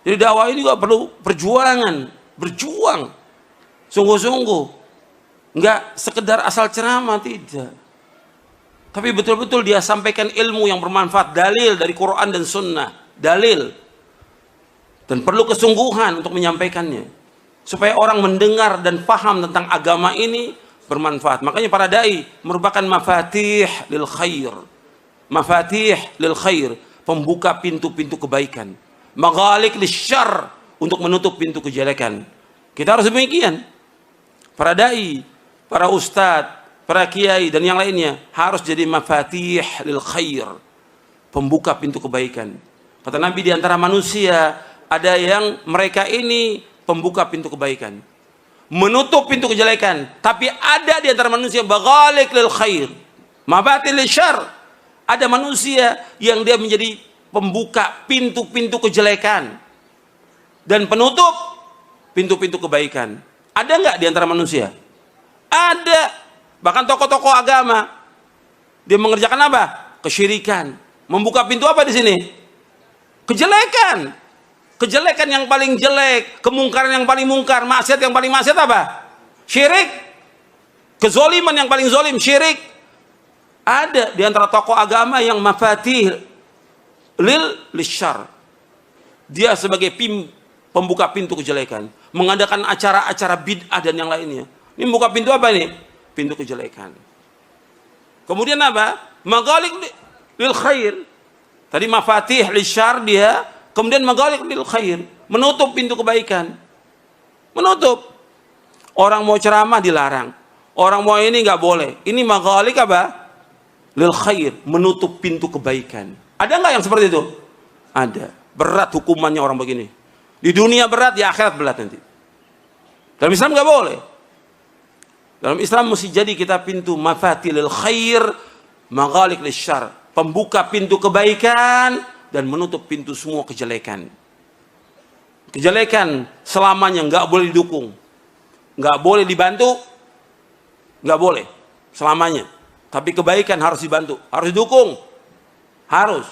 Jadi dakwah ini juga perlu perjuangan, berjuang sungguh-sungguh. Enggak sekedar asal ceramah, tidak. Tapi betul-betul dia sampaikan ilmu yang bermanfaat, dalil dari Quran dan Sunnah, dalil. Dan perlu kesungguhan untuk menyampaikannya, supaya orang mendengar dan paham tentang agama ini bermanfaat. Makanya para dai merupakan mafatih lil khair, mafatih lil khair, pembuka pintu-pintu kebaikan, maghaliq lisyarr, untuk menutup pintu kejelekan. Kita harus demikian. Para dai, para ustadz, para kiai dan yang lainnya harus jadi mafatih lil khair, pembuka pintu kebaikan. Kata Nabi, di antara manusia ada yang mereka ini pembuka pintu kebaikan, menutup pintu kejelekan. Tapi ada di antara manusia baghaliq lil khair, mafatih lil syarr. Ada manusia yang dia menjadi pembuka pintu-pintu kejelekan dan penutup pintu-pintu kebaikan. Ada nggak di antara manusia? Ada. Bahkan tokoh-tokoh agama, dia mengerjakan apa? Kesyirikan. Membuka pintu apa di sini? Kejelekan. Kejelekan yang paling jelek, kemungkaran yang paling mungkar, maksiat yang paling maksiat apa? Syirik. Kezoliman yang paling zolim, syirik. Ada di antara tokoh agama yang mafatih lisyarr. Dia sebagai pembuka pintu kejelekan, mengadakan acara-acara bid'ah dan yang lainnya. Ini membuka pintu apa nih? Pintu kejelekan. Kemudian apa? Maghaliq lil khair. Tadi mafatih lisyarr dia, kemudian maghaliq lil khair, menutup pintu kebaikan. Menutup. Orang mau ceramah dilarang. Orang mau ini nggak boleh. Ini maghaliq apa? Lil khair, menutup pintu kebaikan. Ada nggak yang seperti itu? Ada. Berat hukumannya orang begini. Di dunia berat, di akhirat berat nanti. Dalam Islam nggak boleh. Dalam Islam mesti jadi kita pintu mafatilil khair, maghaliq lisyarr, pembuka pintu kebaikan dan menutup pintu semua kejelekan. Kejelekan selamanya nggak boleh didukung, nggak boleh dibantu, nggak boleh selamanya. Tapi kebaikan harus dibantu, harus didukung, harus.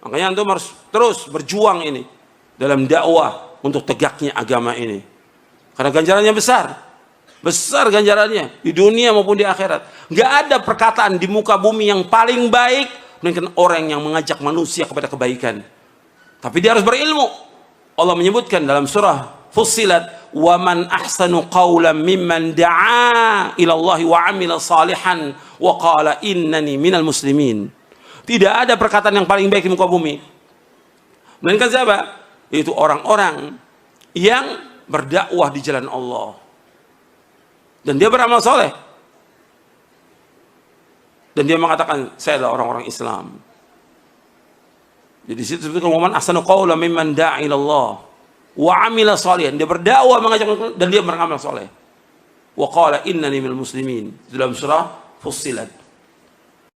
Makanya antum harus terus berjuang ini dalam dakwah untuk tegaknya agama ini. Karena ganjarannya besar. Besar ganjarannya di dunia maupun di akhirat. Nggak ada perkataan di muka bumi yang paling baik melainkan orang yang mengajak manusia kepada kebaikan. Tapi dia harus berilmu. Allah menyebutkan dalam surah Fussilat, "Wa man ahsanu qawlan mimman da'a ila Allah wa 'amila salihan wa qala innani minal muslimin." Tidak ada perkataan yang paling baik di muka bumi melainkan siapa? Itu orang-orang yang berdakwah di jalan Allah dan dia beramal soleh dan dia mengatakan saya adalah orang-orang Islam. Jadi situ disebutkan waman ahsanu qawlan mimman da'a ila Allah wa 'amila shalihan, dia berdakwah mengajak dan dia beramal soleh. Wa qala innani minal muslimin, dalam surah Fussilat.